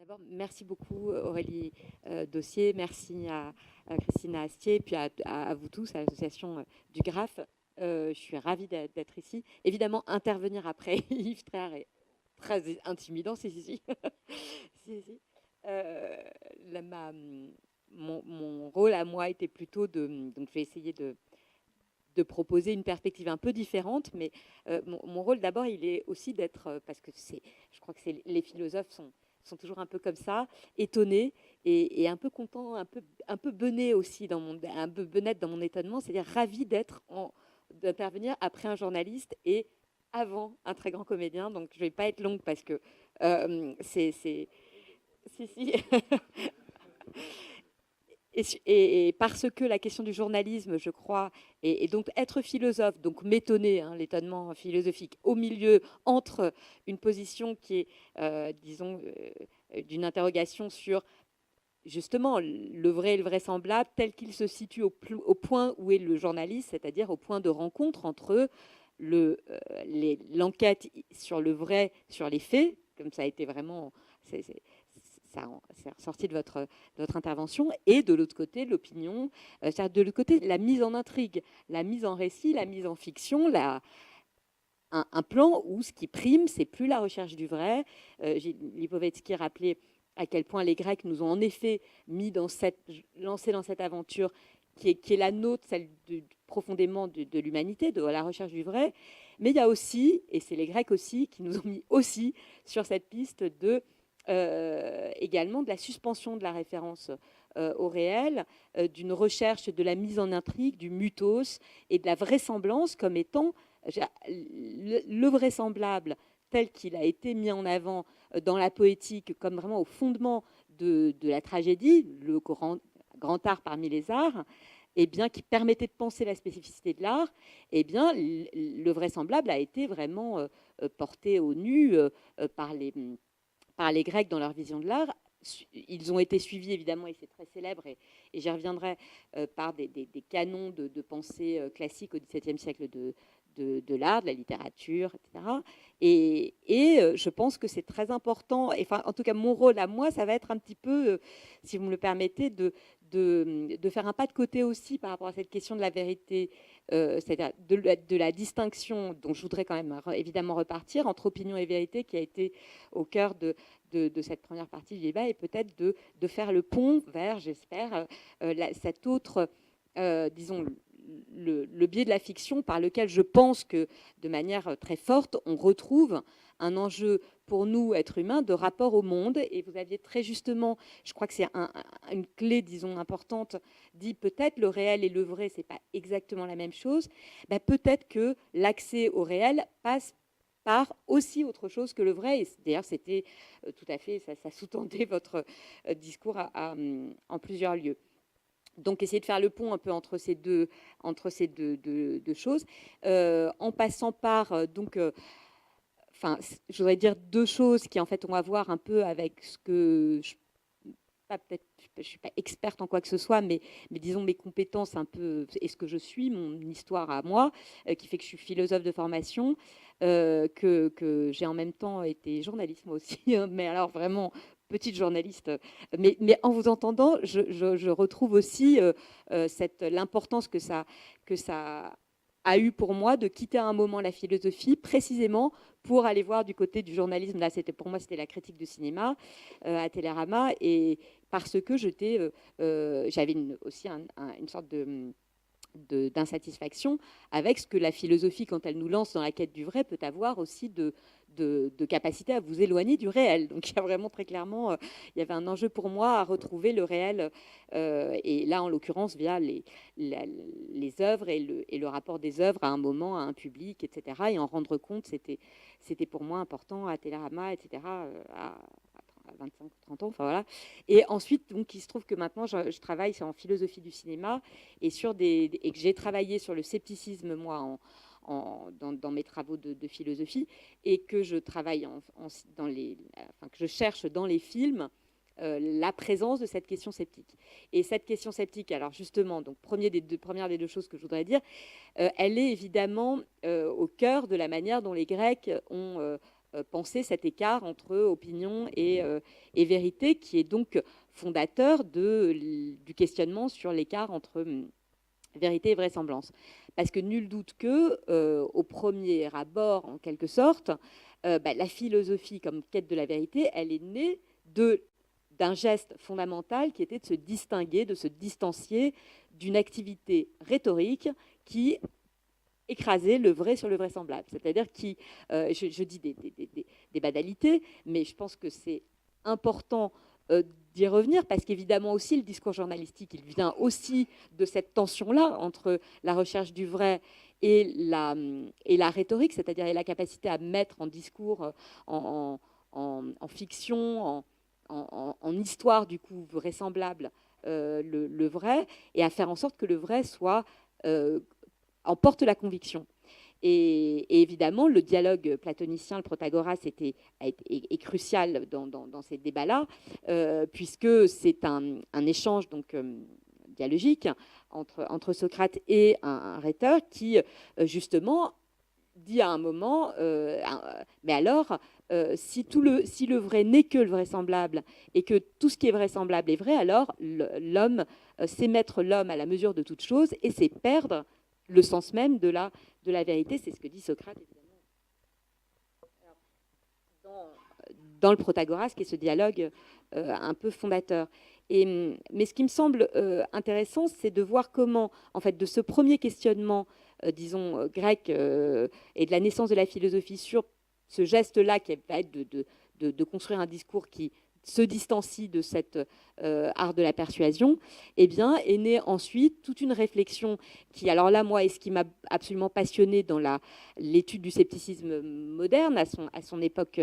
D'abord, merci beaucoup Aurélie Dossier, merci à Christina Astier, et puis à vous tous, à l'association du Graphe. Je suis ravie d'être ici. Évidemment, intervenir après Yves Tréhard est très intimidant, si. Si. Euh, la- ma- mon rôle à moi était plutôt donc je vais essayer de proposer une perspective un peu différente, mais mon rôle d'abord, il est aussi d'être, parce que je crois que les philosophes sont toujours un peu comme ça, étonnés et un peu contents, un peu benets aussi, un peu benette dans mon étonnement, c'est-à-dire ravis d'intervenir après un journaliste et avant un très grand comédien. Donc je ne vais pas être longue parce que c'est si. Et parce que la question du journalisme, je crois, et donc être philosophe, donc m'étonner, hein, l'étonnement philosophique, au milieu, entre une position qui est, disons, d'une interrogation sur justement le vrai et le vraisemblable, tel qu'il se situe au point où est le journaliste, c'est-à-dire au point de rencontre entre l'enquête sur le vrai, sur les faits, comme ça a été vraiment... C'est ressorti de votre intervention, et de l'autre côté, l'opinion, c'est-à-dire de l'autre côté, la mise en intrigue, la mise en récit, la mise en fiction, un plan où ce qui prime, c'est plus la recherche du vrai. Lipovetsky rappelait à quel point les Grecs nous ont en effet lancés dans cette aventure qui est la nôtre, celle profondément de l'humanité, de la recherche du vrai. Mais il y a aussi, et c'est les Grecs aussi, qui nous ont mis aussi sur cette piste également de la suspension de la référence au réel, d'une recherche de la mise en intrigue, du mythos et de la vraisemblance comme étant le vraisemblable tel qu'il a été mis en avant dans la poétique comme vraiment au fondement de la tragédie, le grand art parmi les arts, eh bien, qui permettait de penser la spécificité de l'art, eh bien, le vraisemblable a été vraiment porté au nu par les Grecs dans leur vision de l'art. Ils ont été suivis, évidemment, et c'est très célèbre, et j'y reviendrai, par des canons de pensée classique au XVIIe siècle de l'art, de la littérature, etc. Je pense que c'est très important, enfin, en tout cas, mon rôle à moi, ça va être un petit peu, si vous me le permettez, de faire un pas de côté aussi par rapport à cette question de la vérité, c'est-à-dire de la distinction dont je voudrais quand même évidemment repartir entre opinion et vérité, qui a été au cœur de cette première partie du débat, et peut-être de faire le pont vers, j'espère, cet autre, disons, le biais de la fiction par lequel je pense que, de manière très forte, on retrouve un enjeu pour nous, êtres humains, de rapport au monde. Et vous aviez très justement, je crois que c'est une clé, disons, importante, dit peut-être le réel et le vrai, c'est pas exactement la même chose. Ben, peut-être que l'accès au réel passe par aussi autre chose que le vrai. Et d'ailleurs, c'était tout à fait, ça sous-tendait votre discours en plusieurs lieux. Donc, essayer de faire le pont un peu entre ces deux choses, en passant par enfin, je voudrais dire deux choses qui en fait ont à voir un peu avec ce que peut-être, je suis pas experte en quoi que ce soit, mais disons mes compétences un peu et ce que je suis, mon histoire à moi, qui fait que je suis philosophe de formation, que j'ai en même temps été journaliste moi aussi, hein, mais alors vraiment petite journaliste. Mais en vous entendant, je retrouve aussi l'importance que ça a eu pour moi de quitter à un moment la philosophie, précisément pour aller voir du côté du journalisme. Là, pour moi, c'était la critique de cinéma à Télérama, et parce que j'avais aussi une sorte d'insatisfaction avec ce que la philosophie, quand elle nous lance dans la quête du vrai, peut avoir aussi de capacité à vous éloigner du réel. Donc il y a vraiment très clairement, il y avait un enjeu pour moi à retrouver le réel, et là en l'occurrence via les œuvres et le rapport des œuvres à un moment, à un public, etc. Et en rendre compte, c'était pour moi important à Télérama, etc. À 25 ou 30 ans, enfin voilà. Et ensuite, donc, il se trouve que maintenant, je travaille en philosophie du cinéma, et et que j'ai travaillé sur le scepticisme, moi, dans mes travaux de philosophie, et que je travaille que je cherche dans les films la présence de cette question sceptique. Et cette question sceptique, alors justement, donc première des deux choses que je voudrais dire, elle est évidemment au cœur de la manière dont les Grecs ont penser cet écart entre opinion et vérité, qui est donc fondateur du questionnement sur l'écart entre vérité et vraisemblance. Parce que nul doute que, au premier abord, en quelque sorte, la philosophie comme quête de la vérité, elle est née d'un geste fondamental qui était de se distinguer, de se distancier d'une activité rhétorique qui écraser le vrai sur le vraisemblable. C'est-à-dire qui, je dis des banalités, mais je pense que c'est important d'y revenir, parce qu'évidemment aussi le discours journalistique, il vient aussi de cette tension-là entre la recherche du vrai et la rhétorique, c'est-à-dire la capacité à mettre en discours, en fiction, en histoire du coup vraisemblable, le vrai, et à faire en sorte que le vrai soit emporte la conviction. Et évidemment, le dialogue platonicien, le Protagoras, est crucial dans ces débats-là, puisque c'est un échange donc, dialogique entre Socrate et un rhéteur qui, justement, dit à un moment, mais alors, si le vrai n'est que le vraisemblable et que tout ce qui est vraisemblable est vrai, alors l'homme, c'est mettre l'homme à la mesure de toute chose et c'est perdre le sens même de la vérité. C'est ce que dit Socrate, évidemment, dans le Protagoras, qui est ce dialogue un peu fondateur. Mais ce qui me semble intéressant, c'est de voir comment, en fait, de ce premier questionnement, disons, grec, et de la naissance de la philosophie sur ce geste-là, qui va être de construire un discours qui se distancie de cet art de la persuasion, eh bien, est née ensuite toute une réflexion qui, alors là, moi, est ce qui m'a absolument passionnée dans l'étude du scepticisme moderne, à son époque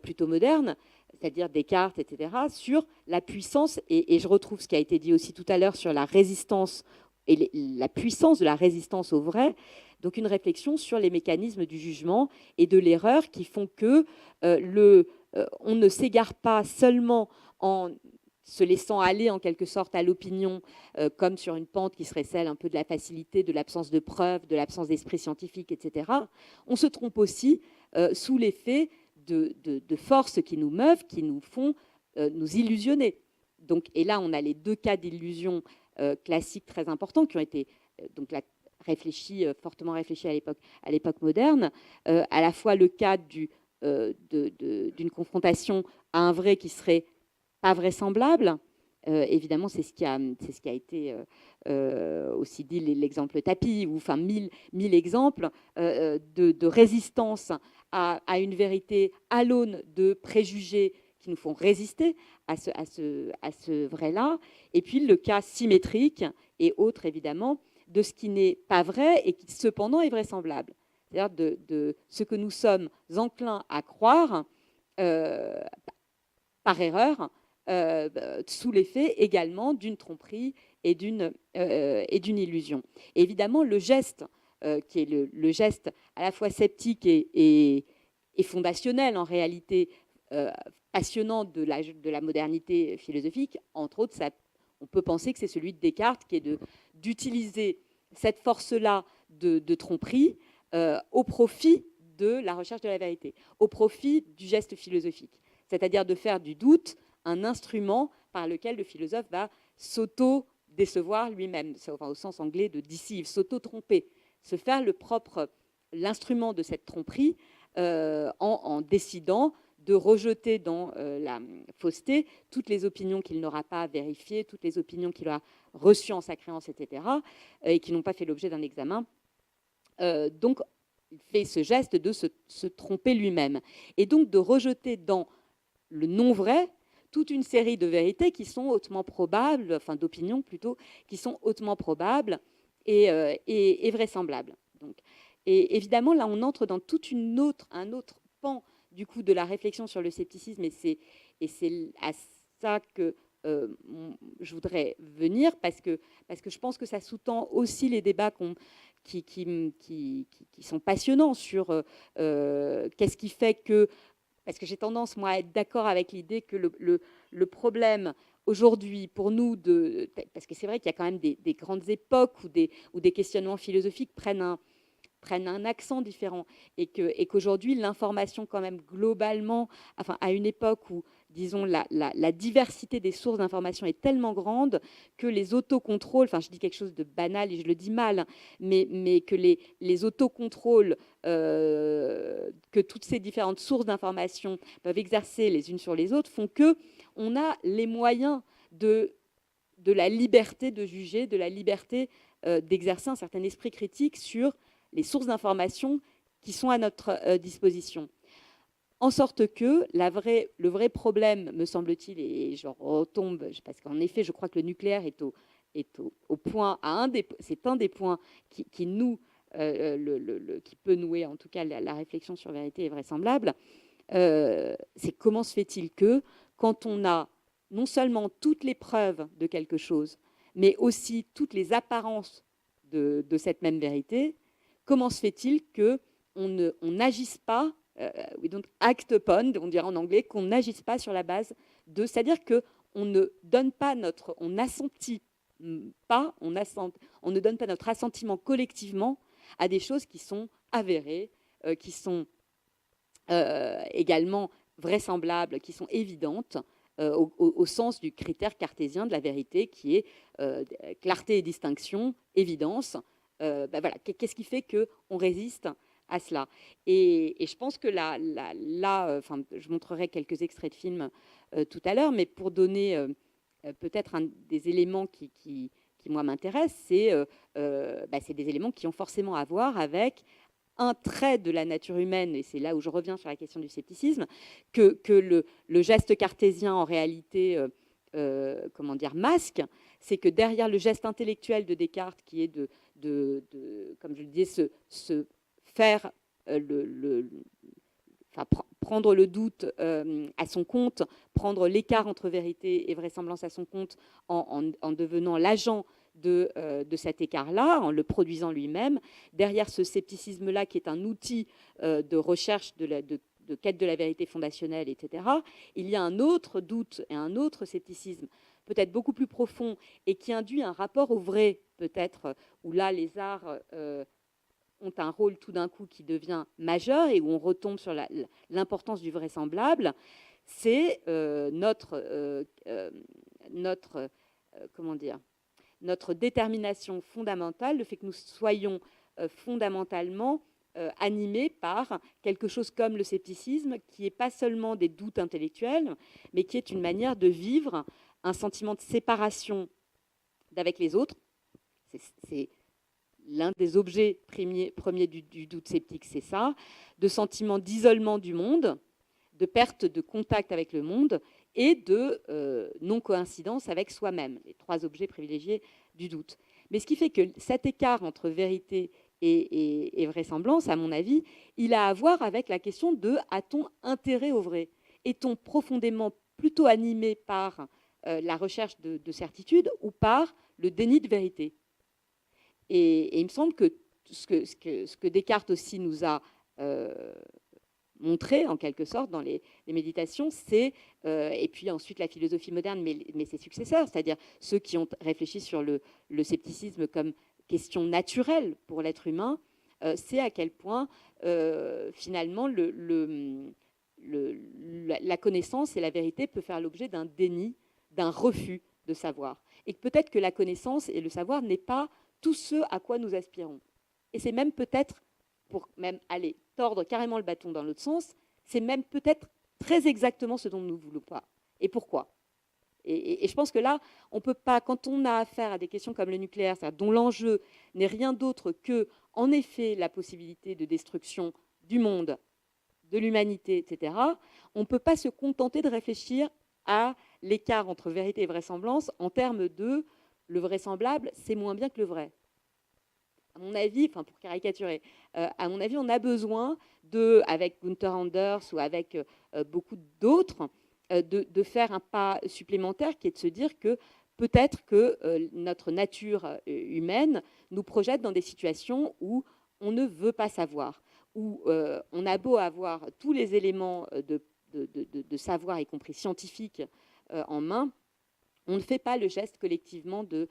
plutôt moderne, c'est-à-dire Descartes, etc., sur la puissance, et je retrouve ce qui a été dit aussi tout à l'heure sur la résistance et la puissance de la résistance au vrai, donc une réflexion sur les mécanismes du jugement et de l'erreur qui font que on ne s'égare pas seulement en se laissant aller en quelque sorte à l'opinion, comme sur une pente qui serait celle un peu de la facilité, de l'absence de preuves, de l'absence d'esprit scientifique, etc. On se trompe aussi sous l'effet de forces qui nous meuvent, qui nous font nous illusionner. Donc, et là, on a les deux cas d'illusion classiques très importants qui ont été donc fortement réfléchis à l'époque moderne, à la fois le cas d'une confrontation à un vrai qui serait pas vraisemblable. Évidemment, c'est ce qui a été aussi dit, l'exemple tapis, ou enfin mille exemples de résistance à une vérité à l'aune de préjugés qui nous font résister à ce vrai-là. Et puis le cas symétrique et autre, évidemment, de ce qui n'est pas vrai et qui cependant est vraisemblable. C'est-à-dire de ce que nous sommes enclins à croire par erreur, sous l'effet également d'une tromperie et d'une illusion. Et évidemment, le geste, qui est le geste à la fois sceptique et fondationnel, en réalité, passionnant de la modernité philosophique, entre autres, on peut penser que c'est celui de Descartes, qui est d'utiliser cette force-là de tromperie au profit de la recherche de la vérité, au profit du geste philosophique, c'est-à-dire de faire du doute un instrument par lequel le philosophe va s'auto-décevoir lui-même, enfin, au sens anglais de deceive, s'auto-tromper, se faire l'instrument de cette tromperie en décidant de rejeter dans la fausseté toutes les opinions qu'il n'aura pas vérifiées, toutes les opinions qu'il aura reçues en sa créance, etc., et qui n'ont pas fait l'objet d'un examen. Donc, il fait ce geste de se tromper lui-même, et donc de rejeter dans le non-vrai toute une série de vérités qui sont hautement probables, enfin d'opinions plutôt, qui sont hautement probables et vraisemblables. Donc, et évidemment, là, on entre dans un autre pan du coup de la réflexion sur le scepticisme, et c'est à ça que je voudrais venir, parce que je pense que ça sous-tend aussi les débats qui sont passionnants sur qu'est-ce qui fait que, parce que j'ai tendance, moi, à être d'accord avec l'idée que le problème aujourd'hui, pour nous, parce que c'est vrai qu'il y a quand même des grandes époques où des questionnements philosophiques prennent prennent un accent différent et qu'aujourd'hui, l'information quand même globalement, enfin à une époque où, disons, la diversité des sources d'information est tellement grande que les autocontrôles, enfin je dis quelque chose de banal et je le dis mal, mais que les autocontrôles que toutes ces différentes sources d'information peuvent exercer les unes sur les autres font qu'on a les moyens de la liberté de juger, de la liberté d'exercer un certain esprit critique sur les sources d'information qui sont à notre disposition. En sorte que le vrai problème, me semble-t-il, et je retombe, parce qu'en effet, je crois que le nucléaire est au point, c'est un des points qui qui peut nouer, en tout cas, la réflexion sur vérité est vraisemblable, c'est comment se fait-il que, quand on a non seulement toutes les preuves de quelque chose, mais aussi toutes les apparences de cette même vérité, comment se fait-il qu'on n'agisse pas, we don't act upon, on dirait en anglais, qu'on n'agisse pas sur la base de... C'est-à-dire qu'on ne donne pas on n'assentit pas, on ne donne pas notre assentiment collectivement à des choses qui sont avérées, qui sont également vraisemblables, qui sont évidentes, au sens du critère cartésien de la vérité qui est clarté et distinction, évidence. Voilà. Qu'est-ce qui fait qu'on résiste à cela et je pense que là, je montrerai quelques extraits de films tout à l'heure, mais pour donner peut-être un des éléments qui moi, m'intéressent, c'est des éléments qui ont forcément à voir avec un trait de la nature humaine, et c'est là où je reviens sur la question du scepticisme, que le geste cartésien, en réalité, comment dire, masque, c'est que derrière le geste intellectuel de Descartes, qui est comme je le disais, se faire prendre le doute à son compte, prendre l'écart entre vérité et vraisemblance à son compte en devenant l'agent de cet écart-là, en le produisant lui-même. Derrière ce scepticisme-là, qui est un outil de recherche, de quête de la vérité fondationnelle, etc., il y a un autre doute et un autre scepticisme, peut-être beaucoup plus profond, et qui induit un rapport au vrai, peut-être, où là, les arts ont un rôle tout d'un coup qui devient majeur et où on retombe sur l'importance du vraisemblable, c'est comment dire, notre détermination fondamentale, le fait que nous soyons fondamentalement animés par quelque chose comme le scepticisme, qui n'est pas seulement des doutes intellectuels, mais qui est une manière de vivre un sentiment de séparation d'avec les autres. C'est l'un des objets premiers du doute sceptique, c'est ça, de sentiment d'isolement du monde, de perte de contact avec le monde et de non-coïncidence avec soi-même, les trois objets privilégiés du doute. Mais ce qui fait que cet écart entre vérité et vraisemblance, à mon avis, il a à voir avec la question de a-t-on intérêt au vrai? Est-on profondément plutôt animé par la recherche de certitude ou par le déni de vérité? Et il me semble que ce que Descartes aussi nous a montré, en quelque sorte, dans les méditations, c'est, et puis ensuite la philosophie moderne, mais ses successeurs, c'est-à-dire ceux qui ont réfléchi sur le scepticisme comme question naturelle pour l'être humain, c'est à quel point, finalement, la connaissance et la vérité peut faire l'objet d'un déni, d'un refus de savoir. Et peut-être que la connaissance et le savoir n'est pas tout ce à quoi nous aspirons. Et c'est même peut-être, pour même aller tordre carrément le bâton dans l'autre sens, c'est même peut-être très exactement ce dont nous ne voulons pas. Et pourquoi? Et je pense que là, on ne peut pas, quand on a affaire à des questions comme le nucléaire, dont l'enjeu n'est rien d'autre que, en effet, la possibilité de destruction du monde, de l'humanité, etc., on ne peut pas se contenter de réfléchir à l'écart entre vérité et vraisemblance en termes de le vraisemblable, c'est moins bien que le vrai. À mon avis, pour caricaturer, à mon avis, on a besoin avec Gunther Anders ou avec beaucoup d'autres, de faire un pas supplémentaire qui est de se dire que peut-être que notre nature humaine nous projette dans des situations où on ne veut pas savoir, où on a beau avoir tous les éléments de savoir, y compris scientifiques, en main, on ne fait pas le geste collectivement de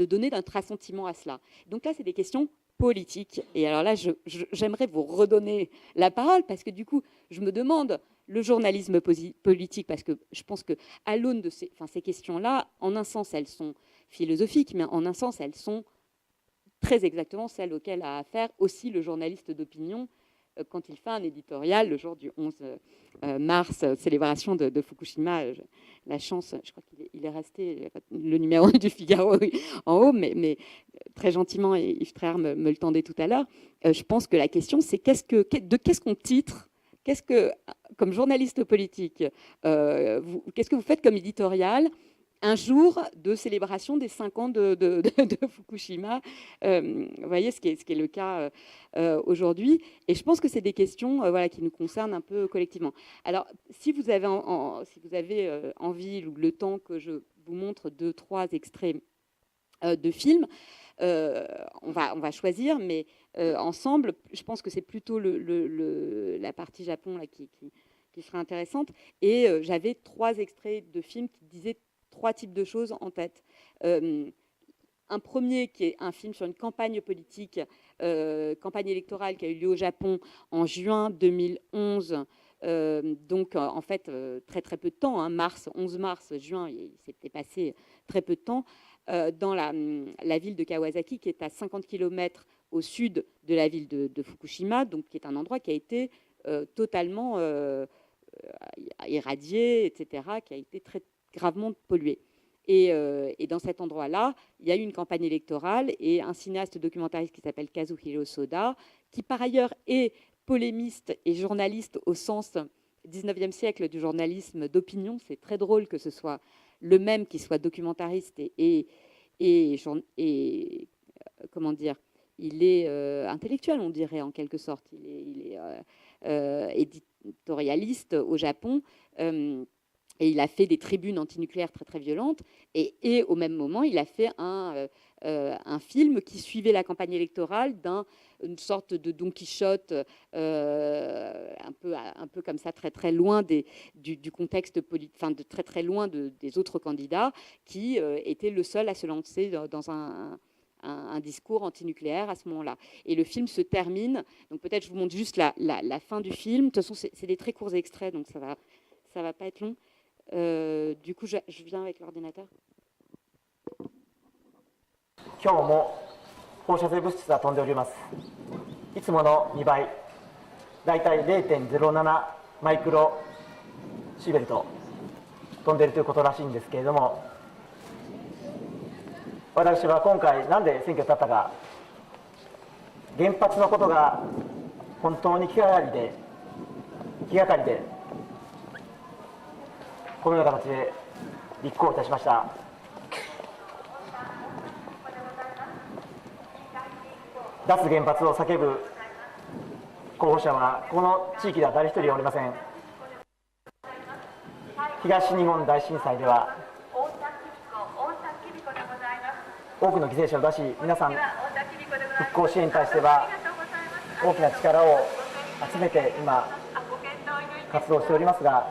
donner notre assentiment à cela. Donc là, c'est des questions politique. Et alors là, j'aimerais vous redonner la parole parce que du coup, je me demande le journalisme politique, parce que je pense qu'à l'aune de ces questions-là, en un sens, elles sont philosophiques, mais en un sens, elles sont très exactement celles auxquelles a affaire aussi le journaliste d'opinion quand il fait un éditorial le jour du 11 mars, célébration de Fukushima. La chance, je crois qu'il est resté le numéro du Figaro en haut, mais très gentiment, Yves Tréhard me le tendait tout à l'heure. Je pense que la question, c'est qu'est-ce qu'on titre, comme journaliste politique, qu'est-ce que vous faites comme éditorial un jour de célébration des 5 ans de Fukushima, vous voyez, ce qui est le cas aujourd'hui. Et je pense que c'est des questions voilà, qui nous concernent un peu collectivement. Alors, si vous avez, envie ou le temps que je vous montre 2-3 extraits de films, on va choisir, mais ensemble, je pense que c'est plutôt la partie Japon là, qui serait intéressante. Et j'avais 3 extraits de films qui disaient 3 types de choses en tête. Un premier qui est un film sur une campagne politique, campagne électorale qui a eu lieu au Japon en juin 2011. Donc en fait très très peu de temps, hein, 11 mars, juin, il s'était passé très peu de temps, dans la ville de Kawasaki, qui est à 50 km au sud de la ville de Fukushima, donc qui est un endroit qui a été totalement irradié, etc., qui a été très gravement pollué. Et dans cet endroit-là, il y a eu une campagne électorale et un cinéaste documentariste qui s'appelle Kazuhiro Soda, qui par ailleurs est polémiste et journaliste au sens 19e siècle du journalisme d'opinion. C'est très drôle que ce soit le même qui soit documentariste et comment dire, il est intellectuel, on dirait en quelque sorte. Il est éditorialiste au Japon. Et il a fait des tribunes antinucléaires très très violentes. Et au même moment, il a fait un film qui suivait la campagne électorale d'une sorte de Don Quichotte, un peu comme ça, très très loin du contexte politique, enfin de très très loin des autres candidats, qui était le seul à se lancer dans un discours antinucléaire à ce moment-là. Et le film se termine. Donc peut-être je vous montre juste la fin du film. De toute façon, c'est des très courts extraits, donc ça va pas être long. Du coup, je viens avec l'ordinateur. 今日も放射性物質が飛んでおります。いつもの2倍、だいたい 0.07 マイクロシーベルト飛んでいるということらしいんですけれども、私は今回なんで選挙に立ったか、原発のことが本当に気がかりでこのような形で立候補いたしました。脱原発を叫ぶ候補者はこの地域では誰一人おりません。東日本大震災では多くの犠牲者を出し、皆さん復興支援に対しては大きな力を集めて今活動しておりますが、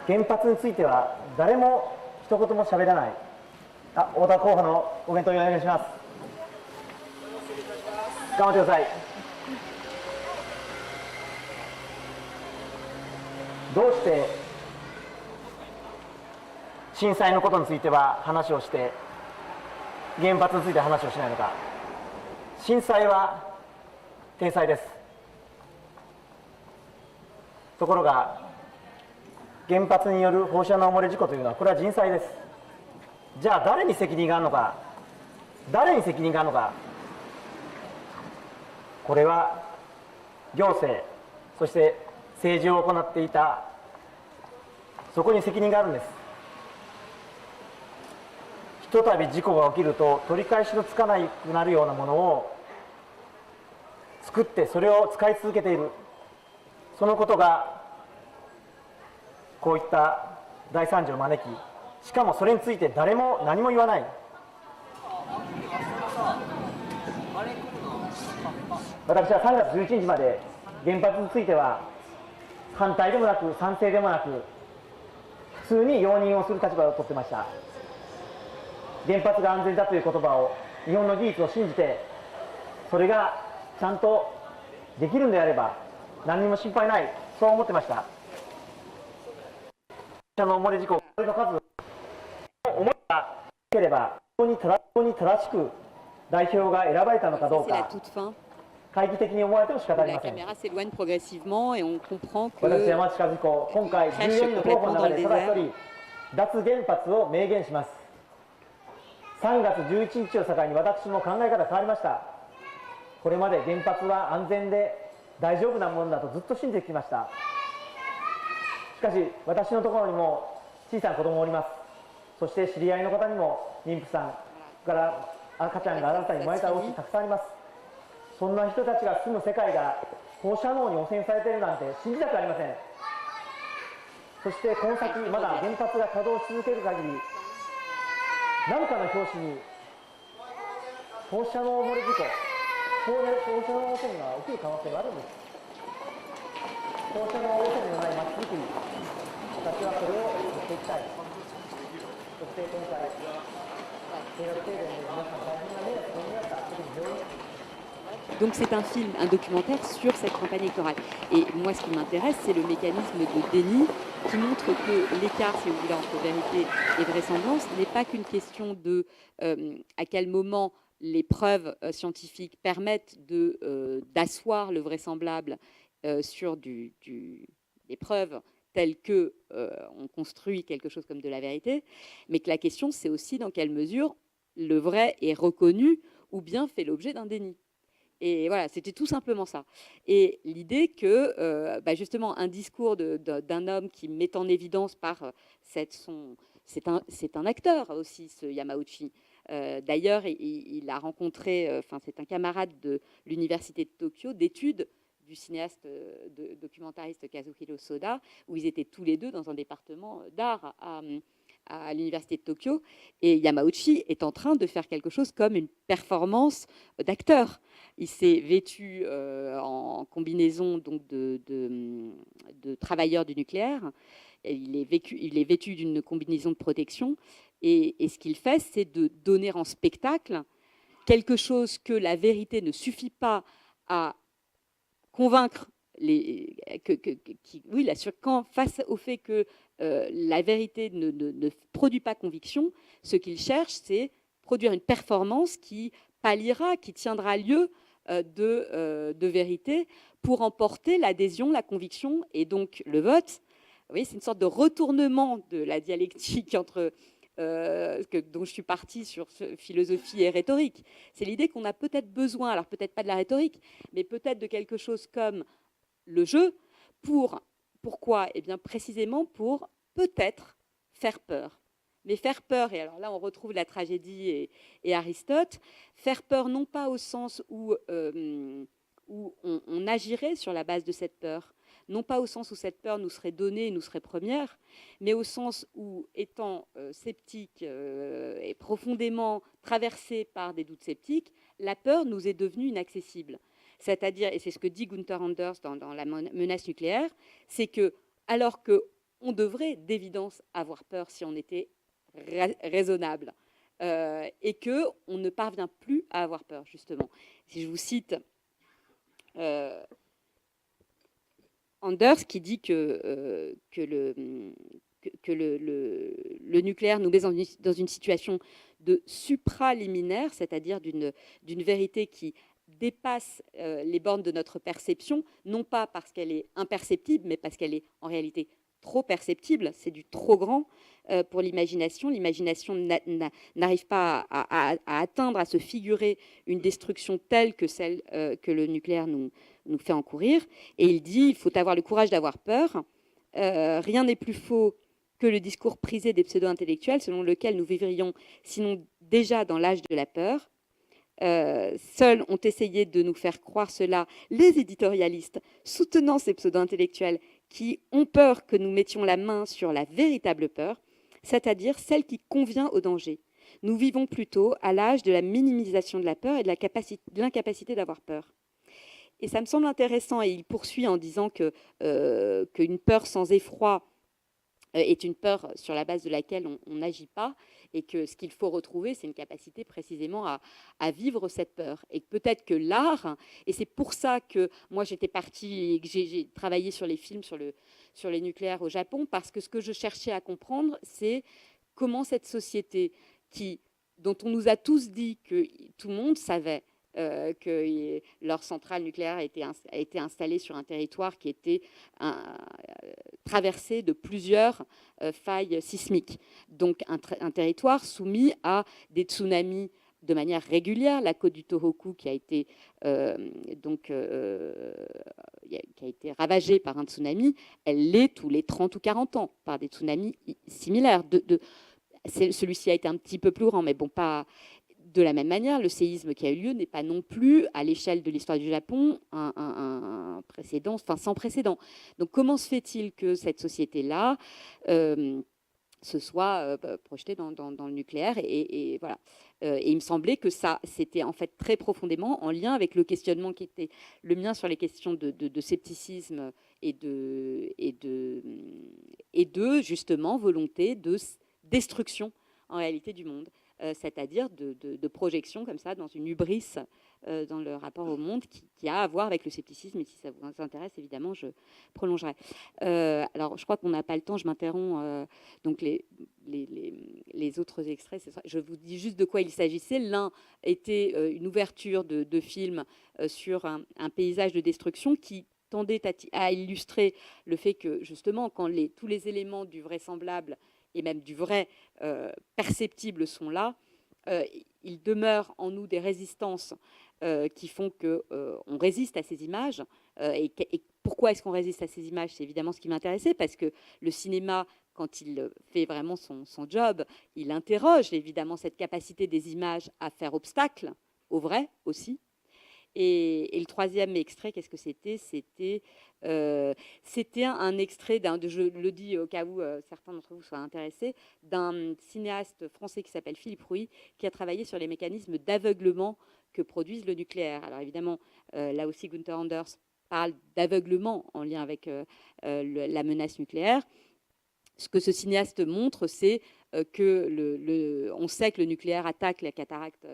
原発については誰も一言も喋らない。太田候補のコメントをお願いします。頑張ってください。どうして震災のことについては話をして原発については話をしないのか。震災は天災です。ところが原発による放射能漏れ事故というのはこれは人災です。じゃあ誰に責任があるのか、これは行政、そして政治を行っていた、そこに責任があるんです。ひとたび事故が起きると取り返しのつかなくなるようなものを作ってそれを使い続けている、そのことがこういった大惨事を招き、しかもそれについて誰も何も言わない。私は3月11日まで原発については反対でもなく賛成でもなく普通に容認をする立場を取ってました。原発が安全だという言葉を、日本の技術を信じてそれがちゃんとできるんであれば何にも心配ない、そう思ってました。の漏れ事故の数を思いがなければ本当に正しく代表が選ばれたのかどうか懐疑的に思われても仕方ありません。私、山内和彦、今回14人の候補の中でただ一人脱原発を明言します。3月11日を境に私も考え方変わりました。これまで原発は安全で大丈夫なものだとずっと信じてきました。しかし私のところにも小さな子供がおります。そして知り合いの方にも妊婦さんから赤ちゃんが新たに生まれたお家たくさんあります。そんな人たちが住む世界が放射能に汚染されているなんて信じたくありません。そしてこの先まだ原発が稼働し続ける限り何かの拍子に放射能漏れ事故、放射能汚染が起きる可能性があるんです。放射能汚染のない街づくり、私はそれをやっていきたい。そして今回計画停電で皆さん大変な迷惑をかけました。特に病院。Donc c'est un film, un documentaire sur cette campagne électorale. Et moi, ce qui m'intéresse, c'est le mécanisme de déni qui montre que l'écart, si vous voulez, entre vérité et vraisemblance n'est pas qu'une question de à quel moment les preuves scientifiques permettent d'asseoir le vraisemblable sur des preuves telles que on construit quelque chose comme de la vérité, mais que la question, c'est aussi dans quelle mesure le vrai est reconnu ou bien fait l'objet d'un déni. Et voilà, c'était tout simplement ça. Et l'idée que, justement, un discours d'un homme qui met en évidence par c'est un acteur aussi, ce Yamauchi. D'ailleurs, il a rencontré, c'est un camarade de l'université de Tokyo d'études du cinéaste documentariste Kazuhiro Soda, où ils étaient tous les deux dans un département d'art à l'université de Tokyo, et Yamauchi est en train de faire quelque chose comme une performance d'acteur. Il s'est vêtu en combinaison donc de travailleurs du nucléaire. Il est vêtu d'une combinaison de protection. Et ce qu'il fait, c'est de donner en spectacle quelque chose que la vérité ne suffit pas à convaincre face au fait que la vérité ne produit pas conviction, ce qu'il cherche, c'est produire une performance qui palliera, qui tiendra lieu de vérité pour emporter l'adhésion, la conviction et donc le vote. Vous voyez, c'est une sorte de retournement de la dialectique entre dont je suis partie sur philosophie et rhétorique. C'est l'idée qu'on a peut-être besoin, alors peut-être pas de la rhétorique, mais peut-être de quelque chose comme le jeu. Pourquoi ? Eh bien, précisément pour peut-être faire peur. Mais faire peur, et alors là on retrouve la tragédie et Aristote, faire peur non pas au sens où on agirait sur la base de cette peur, non pas au sens où cette peur nous serait donnée, nous serait première, mais au sens où, étant sceptique et profondément traversé par des doutes sceptiques, la peur nous est devenue inaccessible. C'est-à-dire, et c'est ce que dit Gunther Anders dans La menace nucléaire, c'est que, alors qu'on devrait d'évidence avoir peur si on était raisonnable, et qu'on ne parvient plus à avoir peur, justement. Si je vous cite Anders qui dit que le nucléaire nous met dans une situation de supraliminaire, c'est-à-dire d'une vérité qui dépasse les bornes de notre perception, non pas parce qu'elle est imperceptible, mais parce qu'elle est en réalité trop perceptible, c'est du trop grand pour l'imagination. L'imagination n'arrive pas à atteindre, à se figurer une destruction telle que celle que le nucléaire nous fait encourir. Et il dit, il faut avoir le courage d'avoir peur. Rien n'est plus faux que le discours prisé des pseudo-intellectuels selon lequel nous vivrions, sinon déjà dans l'âge de la peur. Seuls ont essayé de nous faire croire cela les éditorialistes soutenant ces pseudo-intellectuels qui ont peur que nous mettions la main sur la véritable peur, c'est-à-dire celle qui convient au danger. Nous vivons plutôt à l'âge de la minimisation de la peur et de l'incapacité d'avoir peur. Et ça me semble intéressant, et il poursuit en disant qu'une peur sans effroi est une peur sur la base de laquelle on n'agit pas. et que ce qu'il faut retrouver, c'est une capacité précisément à vivre cette peur. Et peut-être que l'art, et c'est pour ça que moi j'étais partie et que j'ai travaillé sur les films sur les nucléaires au Japon, parce que ce que je cherchais à comprendre, c'est comment cette société dont on nous a tous dit que tout le monde savait que leur centrale nucléaire a été installée sur un territoire qui était traversé de plusieurs failles sismiques. Donc un territoire soumis à des tsunamis de manière régulière. La côte du Tohoku qui a été ravagée par un tsunami, elle l'est tous les 30 ou 40 ans par des tsunamis similaires. Celui-ci a été un petit peu plus grand, mais bon, pas de la même manière. Le séisme qui a eu lieu n'est pas non plus, à l'échelle de l'histoire du Japon, un précédent, enfin sans précédent. Donc comment se fait-il que cette société-là se soit projetée dans le nucléaire et voilà. Et il me semblait que ça, c'était en fait très profondément en lien avec le questionnement qui était le mien sur les questions de scepticisme et de justement volonté de destruction en réalité du monde, c'est-à-dire de projection comme ça dans une hubris dans le rapport au monde qui a à voir avec le scepticisme. Et si ça vous intéresse, évidemment, je prolongerai. Alors, je crois qu'on n'a pas le temps, je m'interromps. Donc, les autres extraits, je vous dis juste de quoi il s'agissait. L'un était une ouverture de film sur un paysage de destruction qui tendait à illustrer le fait que, justement, quand tous les éléments du vraisemblable et même du vrai perceptible sont là, il demeure en nous des résistances qui font qu'on résiste à ces images. Et pourquoi est-ce qu'on résiste à ces images? C'est évidemment ce qui m'intéressait, parce que le cinéma, quand il fait vraiment son job, il interroge évidemment cette capacité des images à faire obstacle au vrai aussi. Et le troisième extrait, qu'est-ce que c'était? C'était un extrait, je le dis au cas où certains d'entre vous soient intéressés, d'un cinéaste français qui s'appelle Philippe Rouy, qui a travaillé sur les mécanismes d'aveuglement que produisent le nucléaire. Alors évidemment, là aussi, Gunther Anders parle d'aveuglement en lien avec la menace nucléaire. Ce que ce cinéaste montre, c'est que on sait que le nucléaire attaque la cataracte,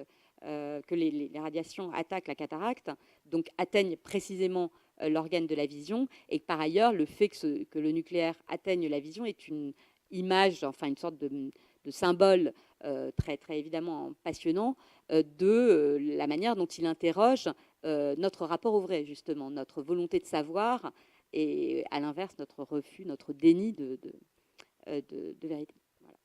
que les radiations attaquent la cataracte, donc atteignent précisément l'organe de la vision, et que par ailleurs, le fait que le nucléaire atteigne la vision est une image, enfin une sorte de symbole très, très évidemment passionnant de la manière dont il interroge notre rapport au vrai, justement, notre volonté de savoir, et à l'inverse, notre refus, notre déni de vérité. Voilà.